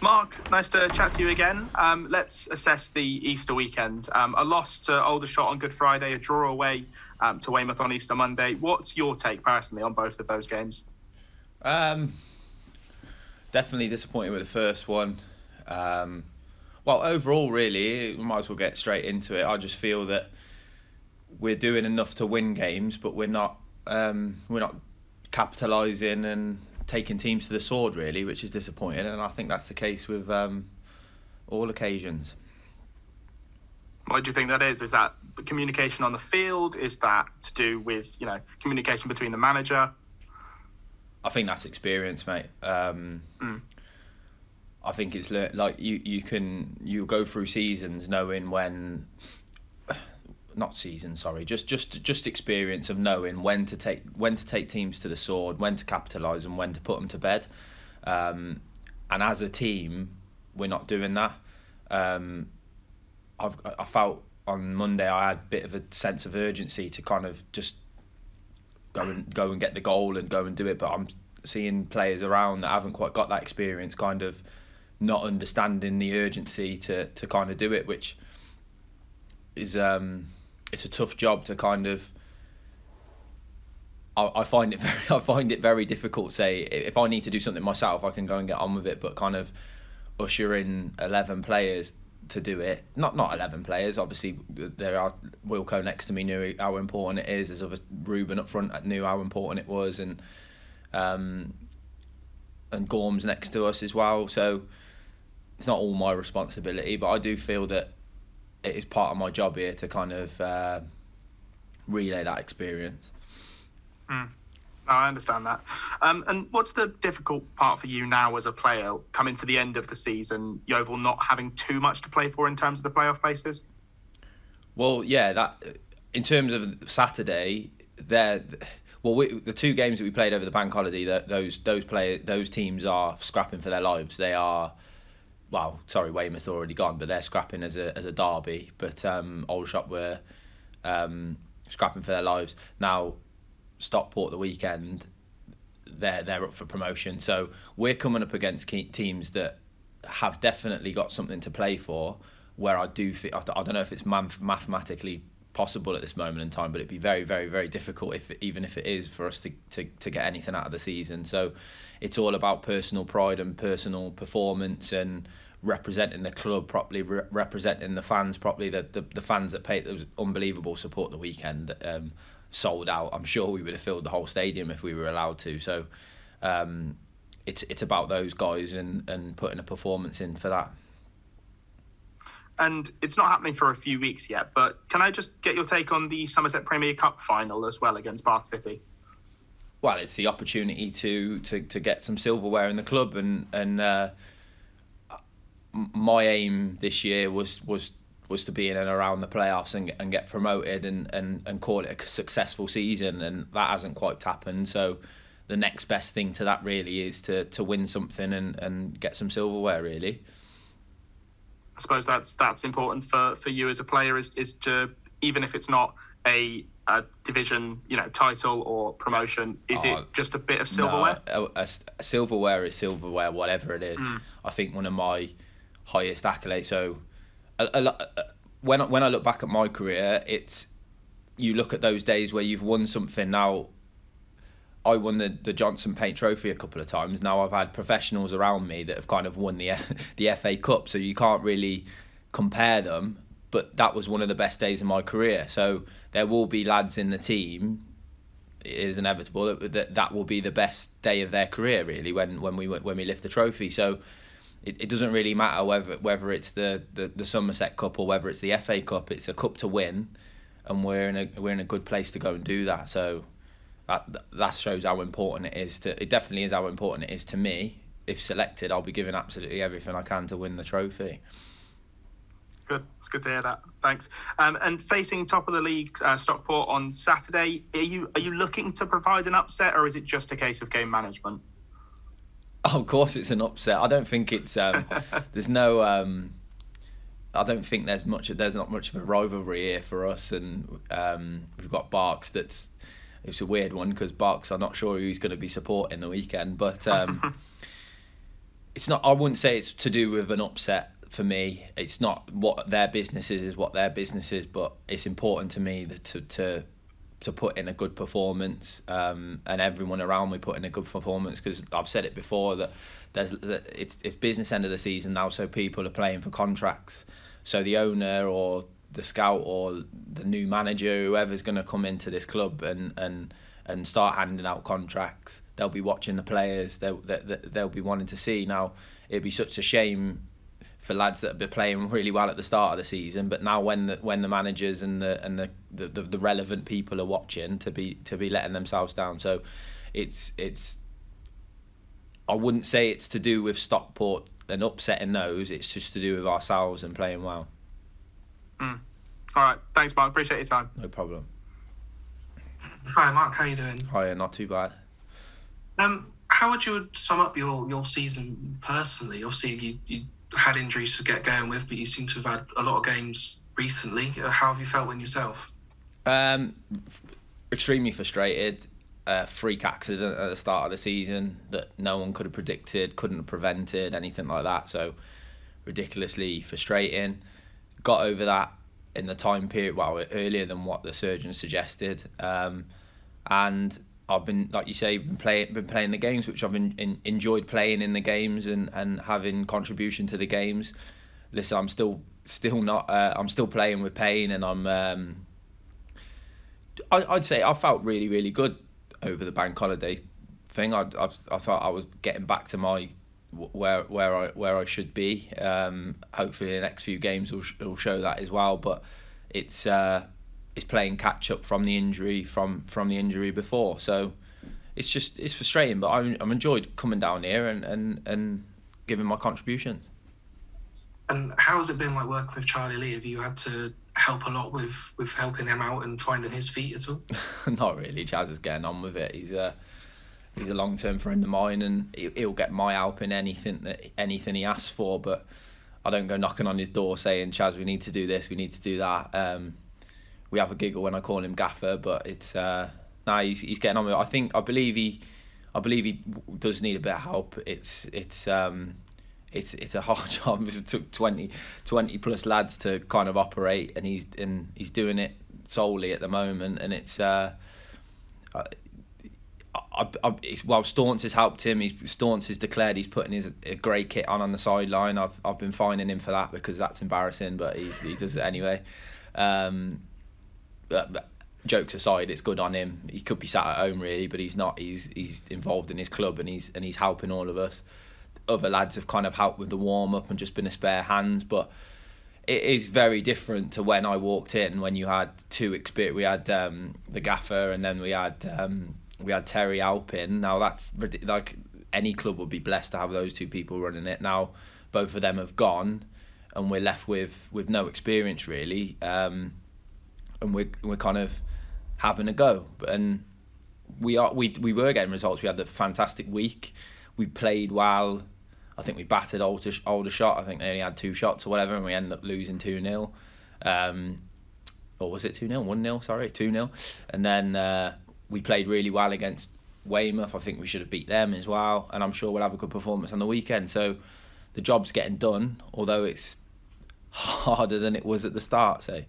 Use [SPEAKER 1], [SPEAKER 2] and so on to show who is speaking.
[SPEAKER 1] Mark, nice to chat to you again. Let's assess the Easter weekend. A loss to Aldershot on Good Friday, a draw away to Weymouth on Easter Monday. What's your take personally on both of those games?
[SPEAKER 2] Definitely disappointed with the first one. Well, overall, really, we might as well get straight into it. I just feel that we're doing enough to win games, but we're not capitalising and taking teams to the sword, really, which is disappointing. And I think that's the case with all occasions.
[SPEAKER 1] What do you think that is? Is that communication on the field? Is that to do with communication between the manager?
[SPEAKER 2] I think that's experience, mate. I think it's like you go through seasons knowing when, not seasons, sorry, just experience of knowing when to take teams to the sword, when to capitalise, and when to put them to bed. And as a team, we're not doing that. I felt on Monday I had a bit of a sense of urgency to kind of just go and get the goal and go and do it, but I'm seeing players around that haven't quite got that experience, kind of not understanding the urgency to kind of do it, which is it's a tough job to kind of. I find it very difficult. Say if I need to do something myself, I can go and get on with it, but kind of usher in 11 players to do it. Not 11 players. Obviously, there are Wilco next to me knew how important it is. There's other Ruben up front that knew how important it was, and Gorm's next to us as well. So it's not all my responsibility, but I do feel that it is part of my job here to kind of relay that experience.
[SPEAKER 1] I understand that. And what's the difficult part for you now as a player, coming to the end of the season, Yeovil not having too much to play for in terms of the playoff places?
[SPEAKER 2] Well, yeah, that in terms of Saturday, the two games that we played over the bank holiday, those teams are scrapping for their lives. They are, well, sorry, Weymouth already gone, but they're scrapping as a derby. But Aldershot were scrapping for their lives. Now, Stockport the weekend, they're up for promotion. So we're coming up against teams that have definitely got something to play for. Where I do think, I don't know if it's mathematically possible at this moment in time, but it'd be very, very, very difficult even if it is for us to get anything out of the season. So it's all about personal pride and personal performance and representing the club properly, representing the fans properly. The fans that paid those unbelievable support the weekend, sold out. I'm sure we would have filled the whole stadium if we were allowed to. So it's about those guys and putting a performance in for that.
[SPEAKER 1] And it's not happening for a few weeks yet, but can I just get your take on the Somerset Premier Cup final as well against Bath City?
[SPEAKER 2] Well, it's the opportunity to get some silverware in the club, and my aim this year was to be in and around the playoffs and get promoted and call it a successful season, and that hasn't quite happened. So the next best thing to that really is to win something and get some silverware, really.
[SPEAKER 1] I suppose that's important for you as a player is to, even if it's not a division title or promotion, is it just a bit of silverware?
[SPEAKER 2] No, a silverware is silverware, whatever it is. I think one of my highest accolades. So when I look back at my career, it's, you look at those days where you've won something. Now, I won the Johnson Paint Trophy a couple of times. Now I've had professionals around me that have kind of won the FA Cup, so you can't really compare them. But that was one of the best days of my career. So there will be lads in the team, it is inevitable, that will be the best day of their career, really, when we lift the trophy. So it doesn't really matter whether it's the Somerset Cup or whether it's the FA Cup. It's a cup to win, and we're in a good place to go and do that. So that shows how important it is it definitely is how important it is to me. If selected, I'll be giving absolutely everything I can to win the trophy.
[SPEAKER 1] Good. It's good to hear that. Thanks. And facing top of the league, Stockport on Saturday, are you looking to provide an upset, or is it just a case of game management?
[SPEAKER 2] Oh, of course, it's an upset. I don't think it's. There's no. I don't think there's not much of a rivalry here for us, and we've got Barks. It's a weird one because Barks, I'm not sure who's going to be supporting the weekend, but it's not. I wouldn't say it's to do with an upset for me. It's not what their business is what their business is, but it's important to me that to put in a good performance, and everyone around me put in a good performance, because I've said it before that it's business end of the season now, so people are playing for contracts. So the owner or the scout or the new manager, whoever's going to come into this club and start handing out contracts, they'll be watching the players. They'll be wanting to see. Now, it'd be such a shame for lads that have been playing really well at the start of the season, but now when the managers and the relevant people are watching, to be letting themselves down. So it's I wouldn't say it's to do with Stockport and upsetting those. It's just to do with ourselves and playing well.
[SPEAKER 1] All right, thanks, Mark. Appreciate your time.
[SPEAKER 2] No problem.
[SPEAKER 3] Hi, Mark. How you doing?
[SPEAKER 2] Hi, not too bad.
[SPEAKER 3] How would you sum up your season personally? Obviously, you had injuries to get going with, but you seem to have had a lot of games recently. How have you felt in yourself?
[SPEAKER 2] Extremely frustrated. Freak accident at the start of the season that no one could have predicted, couldn't have prevented, anything like that. So ridiculously frustrating. Got over that in the time period, earlier than what the surgeon suggested. And I've been, like you say, been playing the games, which I've enjoyed playing in the games and having contribution to the games. Listen, I'm still not. I'm still playing with pain, and I'd say I felt really, really good over the bank holiday thing. I thought I was getting back to my where I should be. Hopefully, the next few games will show that as well. But it's playing catch up from the injury the injury before. So it's frustrating, but I'm enjoyed coming down here and giving my contributions.
[SPEAKER 3] And how has it been like working with Charlie Lee? Have you had to help a lot with helping him out and finding his feet at all?
[SPEAKER 2] Not really. Chaz is getting on with it. He's a long-term friend of mine, and he'll get my help in anything he asks for. But I don't go knocking on his door saying, "Chaz, we need to do this, we need to do that." We have a giggle when I call him Gaffer, but it's he's getting on with it. I believe he does need a bit of help. It's a hard job. It took 20 plus lads to kind of operate, and he's doing it solely at the moment. And it's Staunce has helped him. Staunce has declared he's putting his grey kit on the sideline. I've been fining him for that because that's embarrassing, but he does it anyway. But jokes aside, it's good on him. He could be sat at home really, but he's not. He's involved in his club, and he's helping all of us. Other lads have kind of helped with the warm up and just been a spare hands, but it is very different to when I walked in. When you had two experience, we had the Gaffer, and then we had Terry Alpin. Now that's like any club would be blessed to have those two people running it. Now both of them have gone, and we're left with no experience really, and we're kind of having a go. And we were getting results. We had a fantastic week. We played well. I think we battered Aldershot. I think they only had 2 shots or whatever, and we ended up losing 2-0. Or was it 2-0? 1-0, sorry, 2-0. And then we played really well against Weymouth. I think we should have beat them as well, and I'm sure we'll have a good performance on the weekend. So the job's getting done, although it's harder than it was at the start, say.